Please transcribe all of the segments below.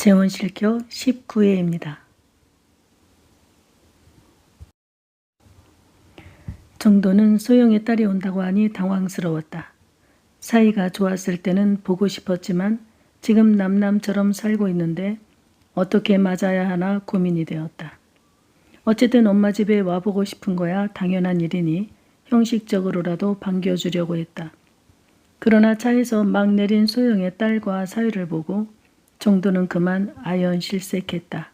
재혼실교 19회입니다. 정도는 소영의 딸이 온다고 하니 당황스러웠다. 사이가 좋았을 때는 보고 싶었지만 지금 남남처럼 살고 있는데 어떻게 맞아야 하나 고민이 되었다. 어쨌든 엄마 집에 와보고 싶은 거야 당연한 일이니 형식적으로라도 반겨주려고 했다. 그러나 차에서 막 내린 소영의 딸과 사위를 보고 정도는 그만 아연실색했다.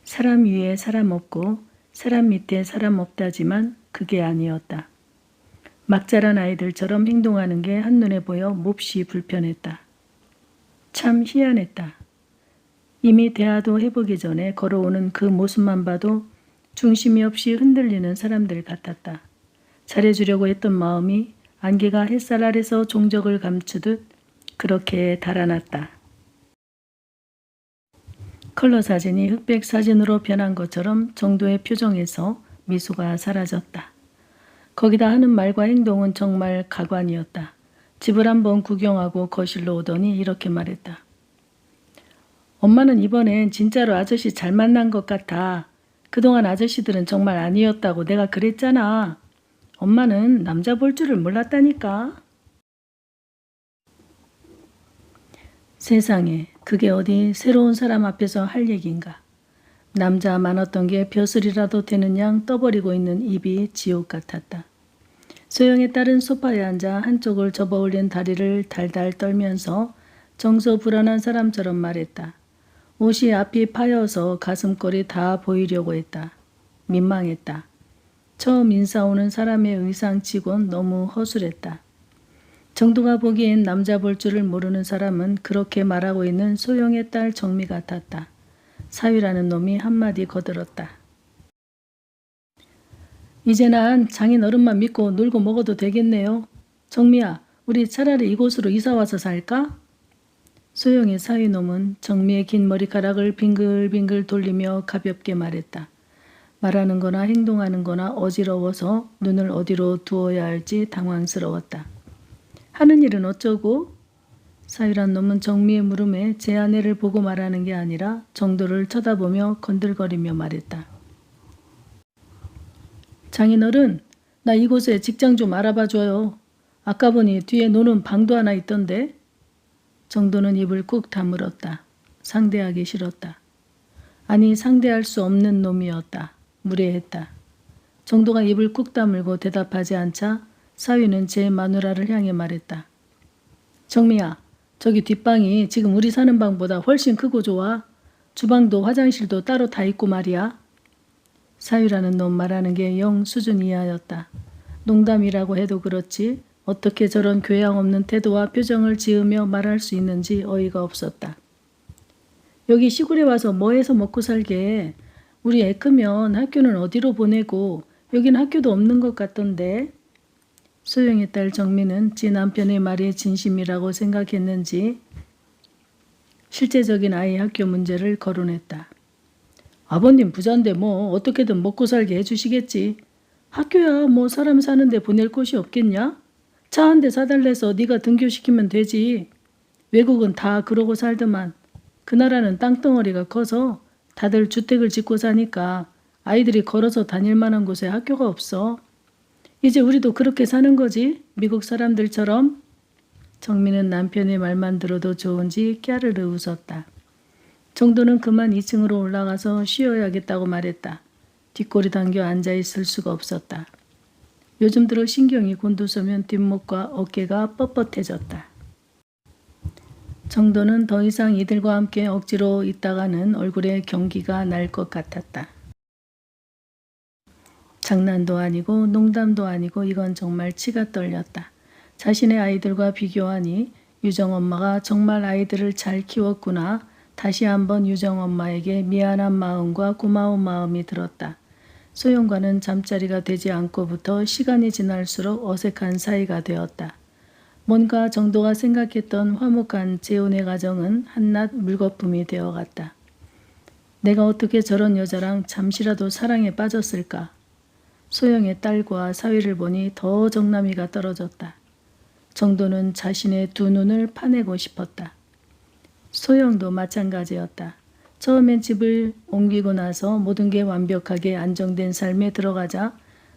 사람 위에 사람 없고 사람 밑에 사람 없다지만 그게 아니었다. 막 자란 아이들처럼 행동하는 게 한눈에 보여 몹시 불편했다. 참 희한했다. 이미 대화도 해보기 전에 걸어오는 그 모습만 봐도 중심이 없이 흔들리는 사람들 같았다. 잘해주려고 했던 마음이 안개가 햇살 아래서 종적을 감추듯 그렇게 달아났다. 컬러 사진이 흑백 사진으로 변한 것처럼 정도의 표정에서 미소가 사라졌다. 거기다 하는 말과 행동은 정말 가관이었다. 집을 한번 구경하고 거실로 오더니 이렇게 말했다. 엄마는 이번엔 진짜로 아저씨 잘 만난 것 같아. 그동안 아저씨들은 정말 아니었다고 내가 그랬잖아. 엄마는 남자 볼 줄을 몰랐다니까. 세상에 그게 어디 새로운 사람 앞에서 할 얘기인가. 남자 많았던 게 벼슬이라도 되는 양 떠버리고 있는 입이 지옥 같았다. 소영의 딸은 소파에 앉아 한쪽을 접어올린 다리를 달달 떨면서 정서불안한 사람처럼 말했다. 옷이 앞이 파여서 가슴골이 다 보이려고 했다. 민망했다. 처음 인사 오는 사람의 의상치곤 너무 허술했다. 정도가 보기엔 남자 볼 줄을 모르는 사람은 그렇게 말하고 있는 소영의 딸 정미 같았다. 사위라는 놈이 한마디 거들었다. 이제 난 장인 어른만 믿고 놀고 먹어도 되겠네요. 정미야, 우리 차라리 이곳으로 이사와서 살까? 소영의 사위놈은 정미의 긴 머리카락을 빙글빙글 돌리며 가볍게 말했다. 말하는 거나 행동하는 거나 어지러워서 눈을 어디로 두어야 할지 당황스러웠다. 하는 일은 어쩌고? 사위란 놈은 정미의 물음에 제 아내를 보고 말하는 게 아니라 정도를 쳐다보며 건들거리며 말했다. 장인어른, 나 이곳에 직장 좀 알아봐줘요. 아까 보니 뒤에 노는 방도 하나 있던데. 정도는 입을 꾹 다물었다. 상대하기 싫었다. 아니 상대할 수 없는 놈이었다. 무례했다. 정도가 입을 꾹 다물고 대답하지 않자 사위는 제 마누라를 향해 말했다. 정미야, 저기 뒷방이 지금 우리 사는 방보다 훨씬 크고 좋아. 주방도 화장실도 따로 다 있고 말이야. 사위라는 놈 말하는 게 영 수준 이하였다. 농담이라고 해도 그렇지 어떻게 저런 교양 없는 태도와 표정을 지으며 말할 수 있는지 어이가 없었다. 여기 시골에 와서 뭐 해서 먹고 살게. 우리 애 크면 학교는 어디로 보내고 여긴 학교도 없는 것 같던데. 소영의 딸 정미는 지 남편의 말이 진심이라고 생각했는지 실제적인 아이 학교 문제를 거론했다. 아버님 부자인데 뭐 어떻게든 먹고 살게 해주시겠지. 학교야 뭐 사람 사는데 보낼 곳이 없겠냐? 차 한 대 사달래서 네가 등교시키면 되지. 외국은 다 그러고 살더만. 그 나라는 땅덩어리가 커서 다들 주택을 짓고 사니까 아이들이 걸어서 다닐 만한 곳에 학교가 없어. 이제 우리도 그렇게 사는 거지. 미국 사람들처럼. 정미는 남편의 말만 들어도 좋은지 깨르르 웃었다. 정도는 그만 2층으로 올라가서 쉬어야겠다고 말했다. 뒷골이 당겨 앉아있을 수가 없었다. 요즘 들어 신경이 곤두서면 뒷목과 어깨가 뻣뻣해졌다. 정도는 더 이상 이들과 함께 억지로 있다가는 얼굴에 경기가 날 것 같았다. 장난도 아니고 농담도 아니고 이건 정말 치가 떨렸다. 자신의 아이들과 비교하니 유정 엄마가 정말 아이들을 잘 키웠구나. 다시 한번 유정 엄마에게 미안한 마음과 고마운 마음이 들었다. 소영과는 잠자리가 되지 않고부터 시간이 지날수록 어색한 사이가 되었다. 뭔가 정도가 생각했던 화목한 재혼의 가정은 한낱 물거품이 되어갔다. 내가 어떻게 저런 여자랑 잠시라도 사랑에 빠졌을까? 소영의 딸과 사위를 보니 더 정남이가 떨어졌다. 정도는 자신의 두 눈을 파내고 싶었다. 소영도 마찬가지였다. 처음엔 집을 옮기고 나서 모든 게 완벽하게 안정된 삶에 들어가자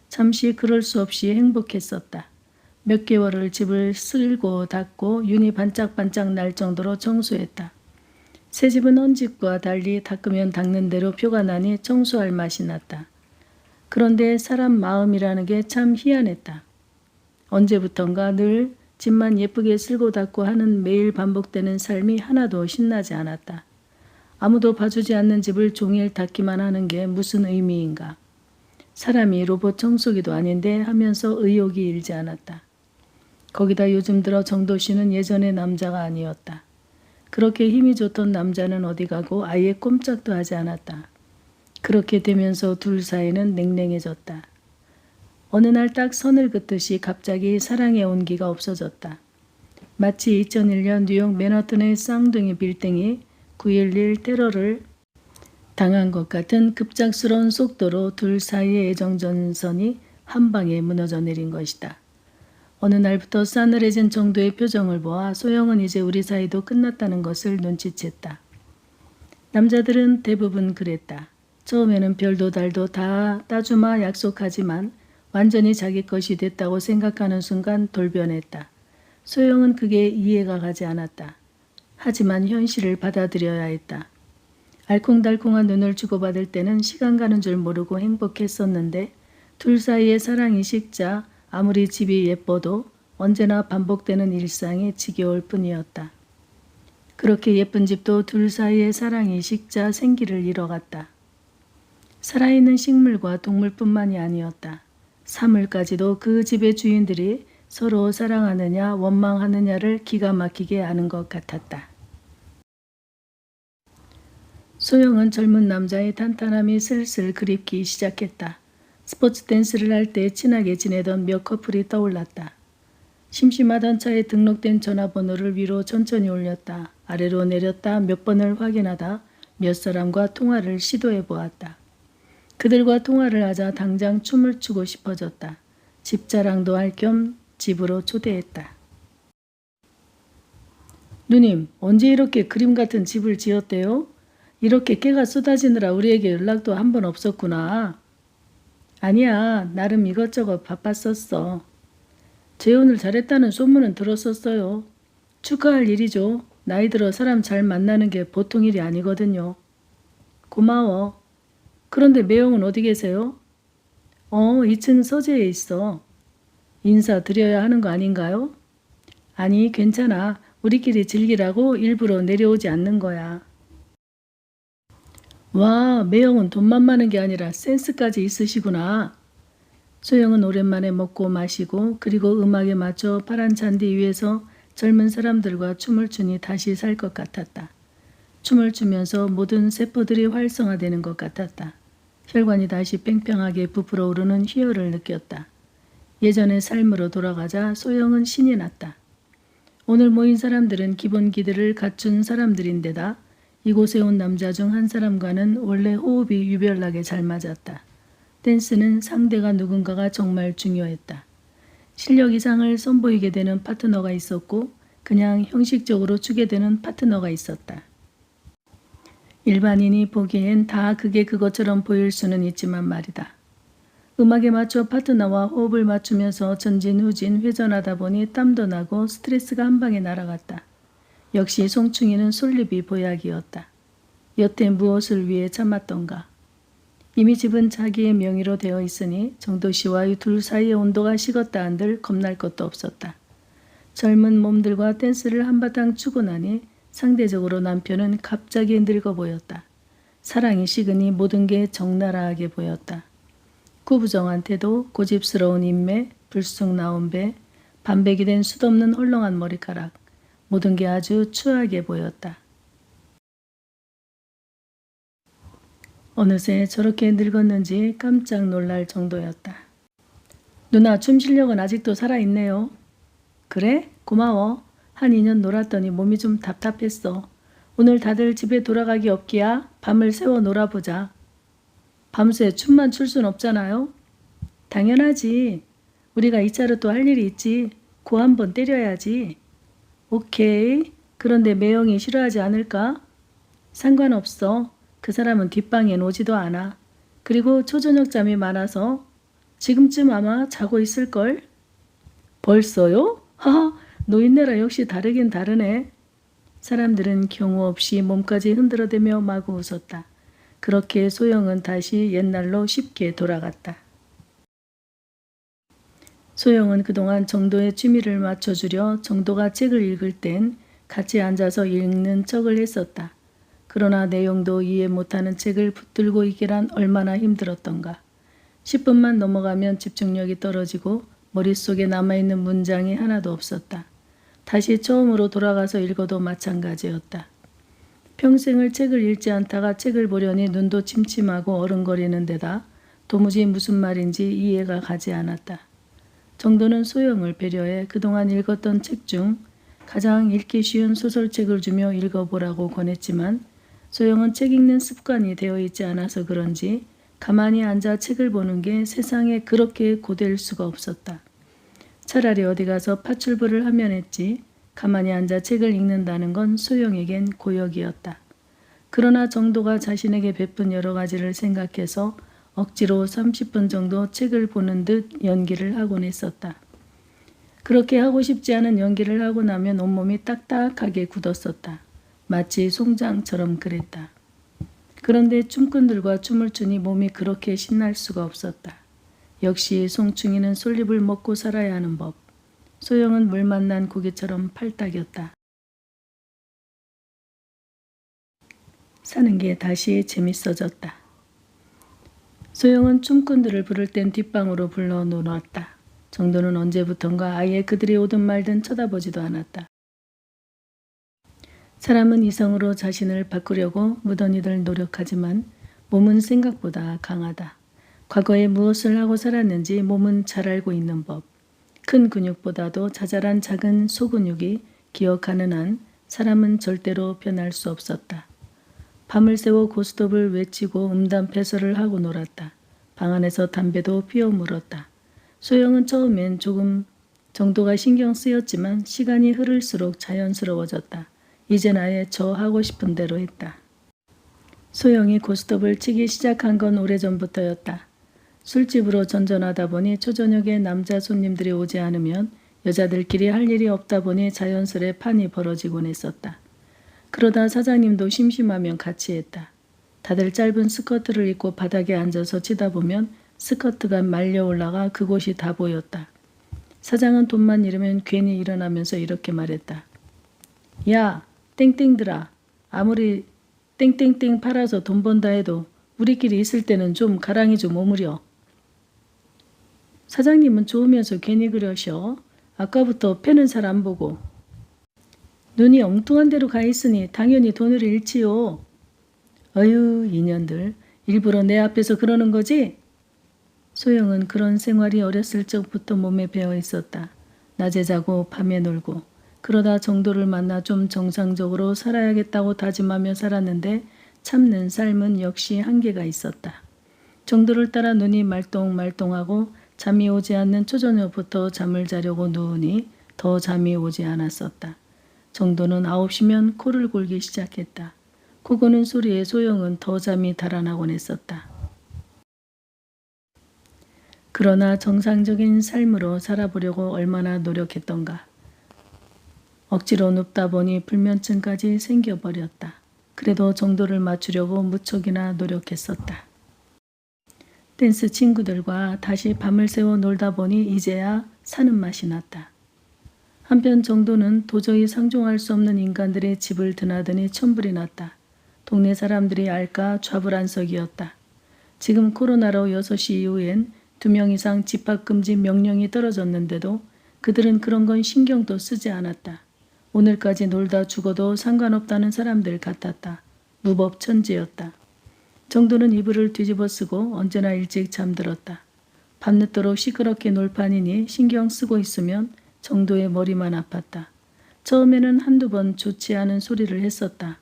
잠시 그럴 수 없이 행복했었다. 몇 개월을 집을 쓸고 닦고 윤이 반짝반짝 날 정도로 청소했다. 새 집은 헌 집과 달리 닦으면 닦는 대로 표가 나니 청소할 맛이 났다. 그런데 사람 마음이라는 게 참 희한했다. 언제부턴가 늘 집만 예쁘게 쓸고 닦고 하는 매일 반복되는 삶이 하나도 신나지 않았다. 아무도 봐주지 않는 집을 종일 닦기만 하는 게 무슨 의미인가. 사람이 로봇 청소기도 아닌데 하면서 의욕이 일지 않았다. 거기다 요즘 들어 정도 씨는 예전의 남자가 아니었다. 그렇게 힘이 좋던 남자는 어디 가고 아예 꼼짝도 하지 않았다. 그렇게 되면서 둘 사이는 냉랭해졌다. 어느 날 딱 선을 긋듯이 갑자기 사랑의 온기가 없어졌다. 마치 2001년 뉴욕 맨하튼의 쌍둥이 빌딩이 9.11 테러를 당한 것 같은 급작스러운 속도로 둘 사이의 애정전선이 한 방에 무너져 내린 것이다. 어느 날부터 싸늘해진 정도의 표정을 보아 소영은 이제 우리 사이도 끝났다는 것을 눈치챘다. 남자들은 대부분 그랬다. 처음에는 별도 달도 다 따주마 약속하지만 완전히 자기 것이 됐다고 생각하는 순간 돌변했다. 소영은 그게 이해가 가지 않았다. 하지만 현실을 받아들여야 했다. 알콩달콩한 눈을 주고받을 때는 시간 가는 줄 모르고 행복했었는데 둘 사이의 사랑이 식자 아무리 집이 예뻐도 언제나 반복되는 일상이 지겨울 뿐이었다. 그렇게 예쁜 집도 둘 사이의 사랑이 식자 생기를 잃어갔다. 살아있는 식물과 동물뿐만이 아니었다. 사물까지도 그 집의 주인들이 서로 사랑하느냐 원망하느냐를 기가 막히게 아는 것 같았다. 소영은 젊은 남자의 탄탄함이 슬슬 그립기 시작했다. 스포츠 댄스를 할 때 친하게 지내던 몇 커플이 떠올랐다. 심심하던 차에 등록된 전화번호를 위로 천천히 올렸다. 아래로 내렸다 몇 번을 확인하다 몇 사람과 통화를 시도해 보았다. 그들과 통화를 하자 당장 춤을 추고 싶어졌다. 집자랑도 할 겸 집으로 초대했다. 누님, 언제 이렇게 그림 같은 집을 지었대요? 이렇게 깨가 쏟아지느라 우리에게 연락도 한 번 없었구나. 아니야, 나름 이것저것 바빴었어. 재혼을 잘했다는 소문은 들었었어요. 축하할 일이죠. 나이 들어 사람 잘 만나는 게 보통 일이 아니거든요. 고마워. 그런데 매형은 어디 계세요? 2층 서재에 있어. 인사드려야 하는 거 아닌가요? 아니, 괜찮아. 우리끼리 즐기라고 일부러 내려오지 않는 거야. 와, 매형은 돈만 많은 게 아니라 센스까지 있으시구나. 소영은 오랜만에 먹고 마시고 그리고 음악에 맞춰 파란 잔디 위에서 젊은 사람들과 춤을 추니 다시 살 것 같았다. 춤을 추면서 모든 세포들이 활성화되는 것 같았다. 혈관이 다시 팽팽하게 부풀어 오르는 희열을 느꼈다. 예전의 삶으로 돌아가자 소영은 신이 났다. 오늘 모인 사람들은 기본 기들을 갖춘 사람들인데다 이곳에 온 남자 중 한 사람과는 원래 호흡이 유별나게 잘 맞았다. 댄스는 상대가 누군가가 정말 중요했다. 실력 이상을 선보이게 되는 파트너가 있었고 그냥 형식적으로 추게 되는 파트너가 있었다. 일반인이 보기엔 다 그게 그것처럼 보일 수는 있지만 말이다. 음악에 맞춰 파트너와 호흡을 맞추면서 전진후진 회전하다 보니 땀도 나고 스트레스가 한 방에 날아갔다. 역시 송충이는 솔잎이 보약이었다. 여태 무엇을 위해 참았던가. 이미 집은 자기의 명의로 되어 있으니 정도 씨와의 둘 사이의 온도가 식었다 한들 겁날 것도 없었다. 젊은 몸들과 댄스를 한바탕 추고 나니 상대적으로 남편은 갑자기 늙어 보였다. 사랑이 식으니 모든 게 적나라하게 보였다. 구부정한 태도, 고집스러운 인매, 불쑥 나온 배, 반백이 된 숱없는 헐렁한 머리카락, 모든 게 아주 추하게 보였다. 어느새 저렇게 늙었는지 깜짝 놀랄 정도였다. 누나, 춤 실력은 아직도 살아있네요. 그래? 고마워. 한 2년 놀았더니 몸이 좀 답답했어. 오늘 다들 집에 돌아가기 없기야 밤을 새워 놀아보자. 밤새 춤만 출 순 없잖아요. 당연하지. 우리가 2차로 또 할 일이 있지. 고 한번 때려야지. 오케이. 그런데 매형이 싫어하지 않을까? 상관없어. 그 사람은 뒷방엔 오지도 않아. 그리고 초저녁 잠이 많아서 지금쯤 아마 자고 있을걸? 벌써요? 하하, 노인네라 역시 다르긴 다르네. 사람들은 경우 없이 몸까지 흔들어대며 마구 웃었다. 그렇게 소영은 다시 옛날로 쉽게 돌아갔다. 소영은 그동안 정도의 취미를 맞춰주려 정도가 책을 읽을 땐 같이 앉아서 읽는 척을 했었다. 그러나 내용도 이해 못하는 책을 붙들고 있기란 얼마나 힘들었던가. 10분만 넘어가면 집중력이 떨어지고 머릿속에 남아있는 문장이 하나도 없었다. 다시 처음으로 돌아가서 읽어도 마찬가지였다. 평생을 책을 읽지 않다가 책을 보려니 눈도 침침하고 어른거리는 데다 도무지 무슨 말인지 이해가 가지 않았다. 정도는 소영을 배려해 그동안 읽었던 책 중 가장 읽기 쉬운 소설책을 주며 읽어보라고 권했지만 소영은 책 읽는 습관이 되어 있지 않아서 그런지 가만히 앉아 책을 보는 게 세상에 그렇게 고될 수가 없었다. 차라리 어디 가서 파출부를 하면 했지 가만히 앉아 책을 읽는다는 건 소영에겐 고역이었다. 그러나 정도가 자신에게 베푼 여러 가지를 생각해서 억지로 30분 정도 책을 보는 듯 연기를 하곤 했었다. 그렇게 하고 싶지 않은 연기를 하고 나면 온몸이 딱딱하게 굳었었다. 마치 송장처럼 그랬다. 그런데 춤꾼들과 춤을 추니 몸이 그렇게 신날 수가 없었다. 역시 송충이는 솔잎을 먹고 살아야 하는 법. 소영은 물 만난 고기처럼 팔딱이었다. 사는 게 다시 재밌어졌다. 소영은 춤꾼들을 부를 땐 뒷방으로 불러 놓았다. 정도는 언제부턴가 아예 그들이 오든 말든 쳐다보지도 않았다. 사람은 이성으로 자신을 바꾸려고 무던히들 노력하지만 몸은 생각보다 강하다. 과거에 무엇을 하고 살았는지 몸은 잘 알고 있는 법. 큰 근육보다도 자잘한 작은 소근육이 기억하는 한 사람은 절대로 변할 수 없었다. 밤을 새워 고스톱을 외치고 음담패설을 하고 놀았다. 방 안에서 담배도 피워 물었다. 소영은 처음엔 조금 정도가 신경 쓰였지만 시간이 흐를수록 자연스러워졌다. 이젠 아예 저 하고 싶은 대로 했다. 소영이 고스톱을 치기 시작한 건 오래전부터였다. 술집으로 전전하다 보니 초저녁에 남자 손님들이 오지 않으면 여자들끼리 할 일이 없다 보니 자연스레 판이 벌어지곤 했었다. 그러다 사장님도 심심하면 같이 했다. 다들 짧은 스커트를 입고 바닥에 앉아서 치다 보면 스커트가 말려 올라가 그곳이 다 보였다. 사장은 돈만 잃으면 괜히 일어나면서 이렇게 말했다. 야, 땡땡들아. 아무리 땡땡땡 팔아서 돈 번다 해도 우리끼리 있을 때는 좀 가랑이 좀 오므려. 사장님은 좋으면서 괜히 그러셔. 아까부터 패는 살 안 보고. 눈이 엉뚱한 데로 가 있으니 당연히 돈을 잃지요. 어휴, 인연들. 일부러 내 앞에서 그러는 거지? 소영은 그런 생활이 어렸을 적부터 몸에 배어 있었다. 낮에 자고 밤에 놀고 그러다 정도를 만나 좀 정상적으로 살아야겠다고 다짐하며 살았는데 참는 삶은 역시 한계가 있었다. 정도를 따라 눈이 말똥말똥하고 잠이 오지 않는 초저녁부터 잠을 자려고 누우니 더 잠이 오지 않았었다. 정도는 9시면 코를 골기 시작했다. 코 고는 소리에 소영은 더 잠이 달아나곤 했었다. 그러나 정상적인 삶으로 살아보려고 얼마나 노력했던가. 억지로 눕다 보니 불면증까지 생겨버렸다. 그래도 정도를 맞추려고 무척이나 노력했었다. 댄스 친구들과 다시 밤을 새워 놀다 보니 이제야 사는 맛이 났다. 한편 정도는 도저히 상종할 수 없는 인간들의 집을 드나드니 천불이 났다. 동네 사람들이 알까 좌불안석이었다. 지금 코로나로 6시 이후엔 2명 이상 집합금지 명령이 떨어졌는데도 그들은 그런 건 신경도 쓰지 않았다. 오늘까지 놀다 죽어도 상관없다는 사람들 같았다. 무법천지였다. 정도는 이불을 뒤집어 쓰고 언제나 일찍 잠들었다. 밤늦도록 시끄럽게 놀 판이니 신경 쓰고 있으면 정도의 머리만 아팠다. 처음에는 한두 번 좋지 않은 소리를 했었다.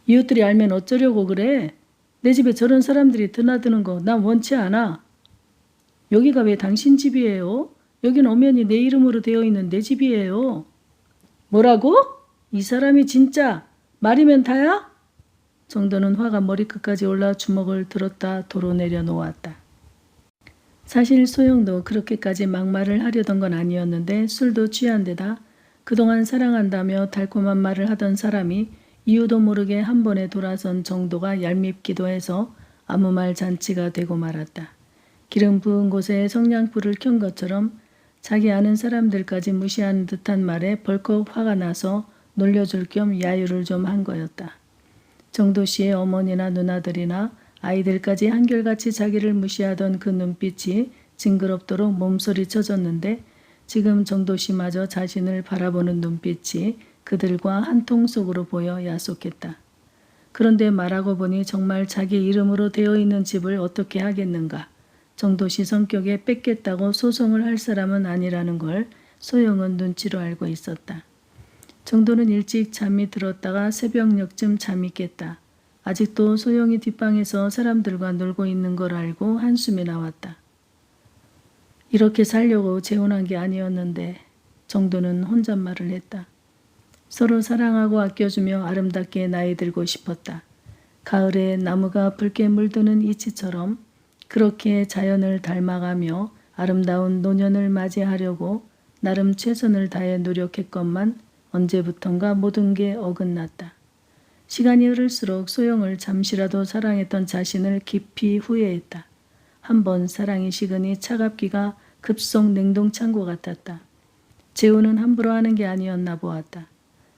이웃들이 알면 어쩌려고 그래? 내 집에 저런 사람들이 드나드는 거 난 원치 않아. 여기가 왜 당신 집이에요? 여긴 엄연히 내 이름으로 되어 있는 내 집이에요. 뭐라고? 이 사람이 진짜 말이면 다야? 정도는 화가 머리끝까지 올라 주먹을 들었다 도로 내려놓았다. 사실 소영도 그렇게까지 막말을 하려던 건 아니었는데 술도 취한 데다 그동안 사랑한다며 달콤한 말을 하던 사람이 이유도 모르게 한 번에 돌아선 정도가 얄밉기도 해서 아무 말 잔치가 되고 말았다. 기름 부은 곳에 성냥불을 켠 것처럼 자기 아는 사람들까지 무시하는 듯한 말에 벌컥 화가 나서 놀려줄 겸 야유를 좀 한 거였다. 정도 씨의 어머니나 누나들이나 아이들까지 한결같이 자기를 무시하던 그 눈빛이 징그럽도록 몸소리 쳐졌는데 지금 정도 씨마저 자신을 바라보는 눈빛이 그들과 한 통 속으로 보여 야속했다. 그런데 말하고 보니 정말 자기 이름으로 되어 있는 집을 어떻게 하겠는가. 정도 씨 성격에 뺏겠다고 소송을 할 사람은 아니라는 걸 소영은 눈치로 알고 있었다. 정도는 일찍 잠이 들었다가 새벽녘쯤 잠이 깼다. 아직도 소영이 뒷방에서 사람들과 놀고 있는 걸 알고 한숨이 나왔다. 이렇게 살려고 재혼한 게 아니었는데 정도는 혼잣말을 했다. 서로 사랑하고 아껴주며 아름답게 나이 들고 싶었다. 가을에 나무가 붉게 물드는 이치처럼 그렇게 자연을 닮아가며 아름다운 노년을 맞이하려고 나름 최선을 다해 노력했건만 언제부턴가 모든 게 어긋났다. 시간이 흐를수록 소영을 잠시라도 사랑했던 자신을 깊이 후회했다. 한번 사랑이 식으니 차갑기가 급속 냉동창고 같았다. 재혼은 함부로 하는 게 아니었나 보았다.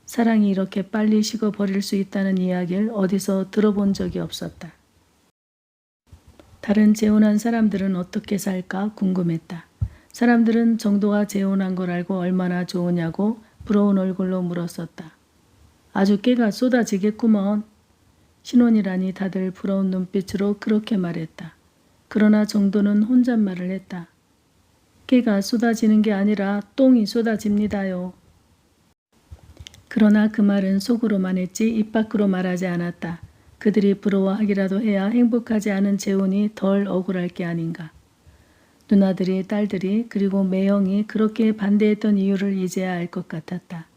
사랑이 이렇게 빨리 식어버릴 수 있다는 이야기를 어디서 들어본 적이 없었다. 다른 재혼한 사람들은 어떻게 살까 궁금했다. 사람들은 정도가 재혼한 걸 알고 얼마나 좋으냐고 부러운 얼굴로 물었었다. 아주 깨가 쏟아지겠구먼. 신혼이라니 다들 부러운 눈빛으로 그렇게 말했다. 그러나 정도는 혼잣말을 했다. 깨가 쏟아지는 게 아니라 똥이 쏟아집니다요. 그러나 그 말은 속으로만 했지 입 밖으로 말하지 않았다. 그들이 부러워하기라도 해야 행복하지 않은 재혼이 덜 억울할 게 아닌가. 누나들이, 딸들이, 그리고 매형이 그렇게 반대했던 이유를 이제야 알 것 같았다.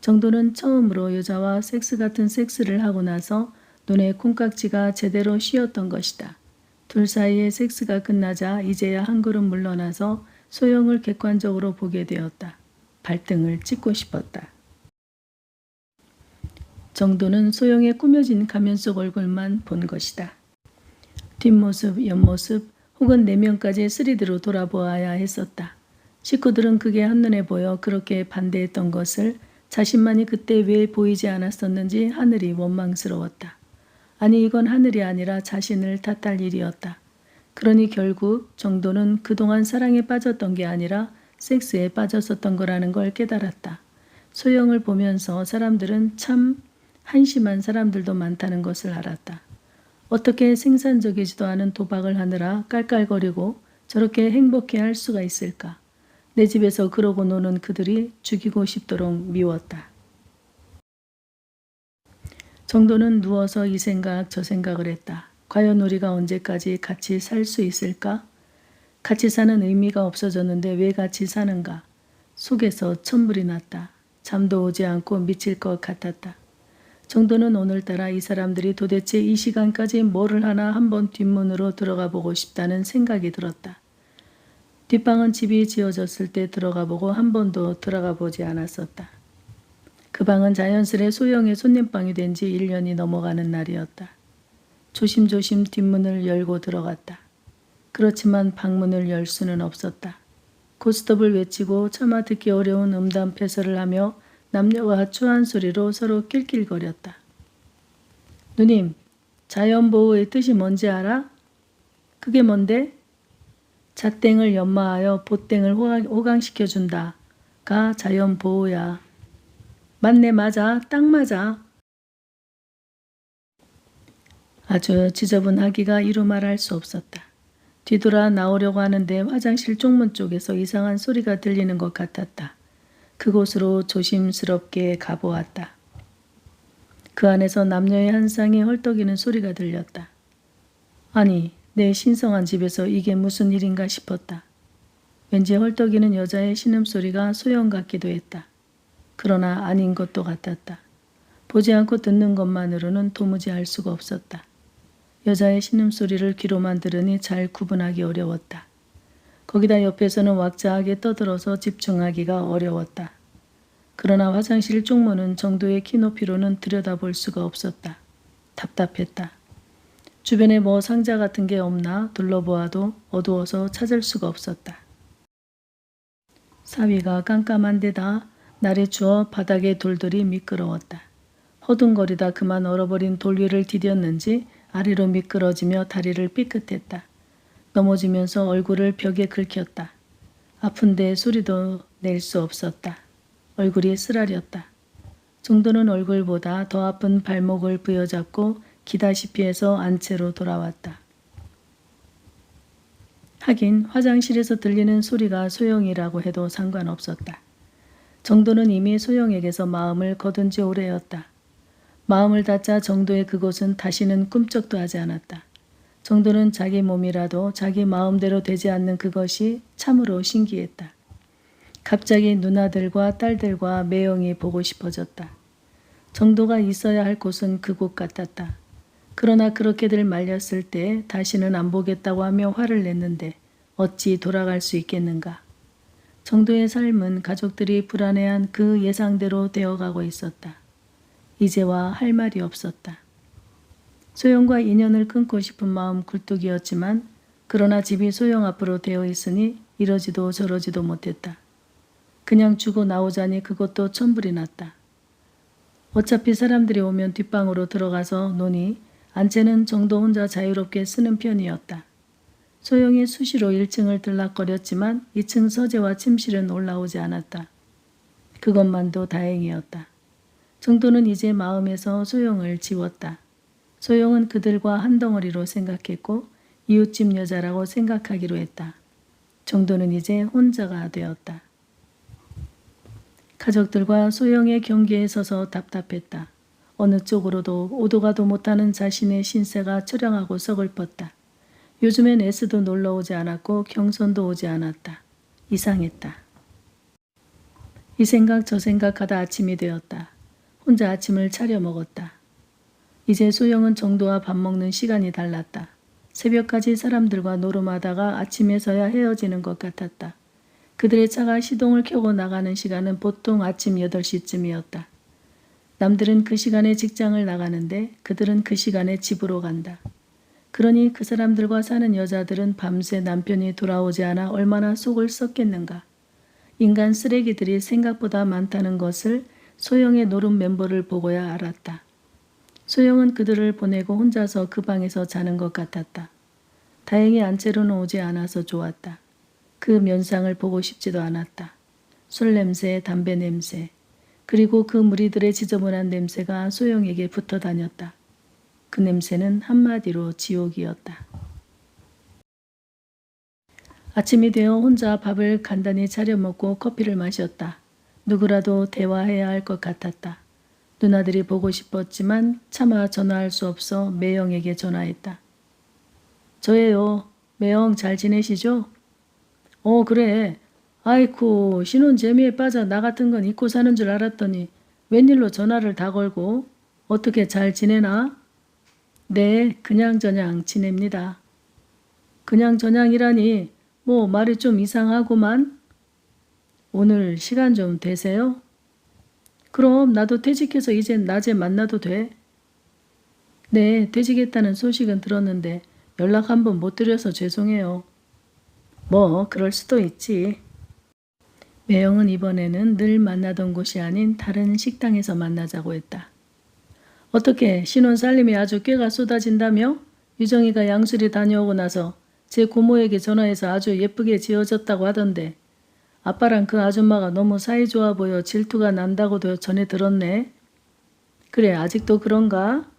정도는 처음으로 여자와 섹스 같은 섹스를 하고 나서 눈에 콩깍지가 제대로 씌었던 것이다. 둘 사이의 섹스가 끝나자 이제야 한 걸음 물러나서 소영을 객관적으로 보게 되었다. 발등을 찍고 싶었다. 정도는 소영의 꾸며진 가면 속 얼굴만 본 것이다. 뒷모습, 옆모습 혹은 내면까지 3D로 돌아보아야 했었다. 식구들은 그게 한눈에 보여 그렇게 반대했던 것을 자신만이 그때 왜 보이지 않았었는지 하늘이 원망스러웠다. 아니 이건 하늘이 아니라 자신을 탓할 일이었다. 그러니 결국 정도는 그동안 사랑에 빠졌던 게 아니라 섹스에 빠졌었던 거라는 걸 깨달았다. 소영을 보면서 사람들은 참 한심한 사람들도 많다는 것을 알았다. 어떻게 생산적이지도 않은 도박을 하느라 깔깔거리고 저렇게 행복해할 수가 있을까? 내 집에서 그러고 노는 그들이 죽이고 싶도록 미웠다. 정도는 누워서 이 생각 저 생각을 했다. 과연 우리가 언제까지 같이 살 수 있을까? 같이 사는 의미가 없어졌는데 왜 같이 사는가? 속에서 천불이 났다. 잠도 오지 않고 미칠 것 같았다. 정도는 오늘따라 이 사람들이 도대체 이 시간까지 뭐를 하나 한번 뒷문으로 들어가 보고 싶다는 생각이 들었다. 뒷방은 집이 지어졌을 때 들어가 보고 한 번도 들어가 보지 않았었다. 그 방은 자연스레 소영의 손님방이 된 지 1년이 넘어가는 날이었다. 조심조심 뒷문을 열고 들어갔다. 그렇지만 방문을 열 수는 없었다. 고스톱을 외치고 차마 듣기 어려운 음담 패설을 하며 남녀가 추한 소리로 서로 낄낄거렸다. 누님, 자연보호의 뜻이 뭔지 알아? 그게 뭔데? 잣땡을 연마하여 보땡을 호강시켜준다. 가 자연보호야. 맞네, 맞아. 딱 맞아. 아주 지저분하기가 이루 말할 수 없었다. 뒤돌아 나오려고 하는데 화장실 쪽문 쪽에서 이상한 소리가 들리는 것 같았다. 그곳으로 조심스럽게 가보았다. 그 안에서 남녀의 한 쌍이 헐떡이는 소리가 들렸다. 아니, 내 신성한 집에서 이게 무슨 일인가 싶었다. 왠지 헐떡이는 여자의 신음소리가 소영 같기도 했다. 그러나 아닌 것도 같았다. 보지 않고 듣는 것만으로는 도무지 알 수가 없었다. 여자의 신음소리를 귀로만 들으니 잘 구분하기 어려웠다. 거기다 옆에서는 왁자하게 떠들어서 집중하기가 어려웠다. 그러나 화장실 쪽문은 정도의 키높이로는 들여다볼 수가 없었다. 답답했다. 주변에 뭐 상자 같은 게 없나 둘러보아도 어두워서 찾을 수가 없었다. 사위가 깜깜한 데다 날이 추워 바닥의 돌들이 미끄러웠다. 허둥거리다 그만 얼어버린 돌 위를 디뎠는지 아래로 미끄러지며 다리를 삐끗했다. 넘어지면서 얼굴을 벽에 긁혔다. 아픈데 소리도 낼 수 없었다. 얼굴이 쓰라렸다. 정도는 얼굴보다 더 아픈 발목을 부여잡고 기다시피 해서 안채로 돌아왔다. 하긴 화장실에서 들리는 소리가 소영이라고 해도 상관없었다. 정도는 이미 소영에게서 마음을 거둔 지 오래였다. 마음을 닫자 정도의 그곳은 다시는 꿈쩍도 하지 않았다. 정도는 자기 몸이라도 자기 마음대로 되지 않는 그것이 참으로 신기했다. 갑자기 누나들과 딸들과 매형이 보고 싶어졌다. 정도가 있어야 할 곳은 그곳 같았다. 그러나 그렇게들 말렸을 때 다시는 안 보겠다고 하며 화를 냈는데 어찌 돌아갈 수 있겠는가. 정도의 삶은 가족들이 불안해한 그 예상대로 되어가고 있었다. 이제와 할 말이 없었다. 소영과 인연을 끊고 싶은 마음 굴뚝이었지만 그러나 집이 소영 앞으로 되어 있으니 이러지도 저러지도 못했다. 그냥 주고 나오자니 그것도 천불이 났다. 어차피 사람들이 오면 뒷방으로 들어가서 노니 안채는 정도 혼자 자유롭게 쓰는 편이었다. 소영이 수시로 1층을 들락거렸지만 2층 서재와 침실은 올라오지 않았다. 그것만도 다행이었다. 정도는 이제 마음에서 소영을 지웠다. 소영은 그들과 한 덩어리로 생각했고 이웃집 여자라고 생각하기로 했다. 정도는 이제 혼자가 되었다. 가족들과 소영의 경계에 서서 답답했다. 어느 쪽으로도 오도 가도 못하는 자신의 신세가 처량하고 서글펐다. 요즘엔 에스도 놀러오지 않았고 경선도 오지 않았다. 이상했다. 이 생각 저 생각하다 아침이 되었다. 혼자 아침을 차려 먹었다. 이제 소영은 정도와 밥 먹는 시간이 달랐다. 새벽까지 사람들과 노름하다가 아침에서야 헤어지는 것 같았다. 그들의 차가 시동을 켜고 나가는 시간은 보통 아침 8시쯤이었다. 남들은 그 시간에 직장을 나가는데 그들은 그 시간에 집으로 간다. 그러니 그 사람들과 사는 여자들은 밤새 남편이 돌아오지 않아 얼마나 속을 썩겠는가. 인간 쓰레기들이 생각보다 많다는 것을 소영의 노름 멤버를 보고야 알았다. 소영은 그들을 보내고 혼자서 그 방에서 자는 것 같았다. 다행히 안채로는 오지 않아서 좋았다. 그 면상을 보고 싶지도 않았다. 술 냄새, 담배 냄새, 그리고 그 무리들의 지저분한 냄새가 소영에게 붙어 다녔다. 그 냄새는 한마디로 지옥이었다. 아침이 되어 혼자 밥을 간단히 차려 먹고 커피를 마셨다. 누구라도 대화해야 할 것 같았다. 누나들이 보고 싶었지만 차마 전화할 수 없어 매형에게 전화했다. 저예요. 매형 잘 지내시죠? 그래. 아이쿠 신혼 재미에 빠져 나 같은 건 잊고 사는 줄 알았더니 웬일로 전화를 다 걸고 어떻게 잘 지내나? 네, 그냥저냥 지냅니다. 그냥저냥이라니 뭐 말이 좀 이상하구만. 오늘 시간 좀 되세요? 그럼 나도 퇴직해서 이젠 낮에 만나도 돼? 네, 퇴직했다는 소식은 들었는데 연락 한번 못 드려서 죄송해요. 뭐 그럴 수도 있지. 매형은 이번에는 늘 만나던 곳이 아닌 다른 식당에서 만나자고 했다. 어떻게 신혼 살림이 아주 꾀가 쏟아진다며? 유정이가 양수리 다녀오고 나서 제 고모에게 전화해서 아주 예쁘게 지어졌다고 하던데 아빠랑 그 아줌마가 너무 사이좋아 보여 질투가 난다고도 전해 들었네. 그래 아직도 그런가?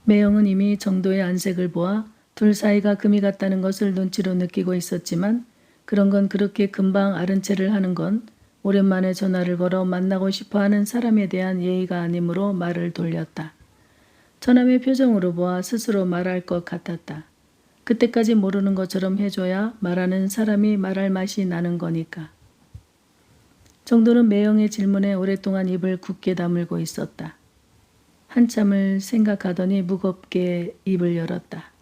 매형은 이미 정도의 안색을 보아 둘 사이가 금이 같다는 것을 눈치로 느끼고 있었지만 그런 건 그렇게 금방 아른 체를 하는 건 오랜만에 전화를 걸어 만나고 싶어하는 사람에 대한 예의가 아니므로 말을 돌렸다. 처남의 표정으로 보아 스스로 말할 것 같았다. 그때까지 모르는 것처럼 해줘야 말하는 사람이 말할 맛이 나는 거니까. 정도는 매형의 질문에 오랫동안 입을 굳게 다물고 있었다. 한참을 생각하더니 무겁게 입을 열었다.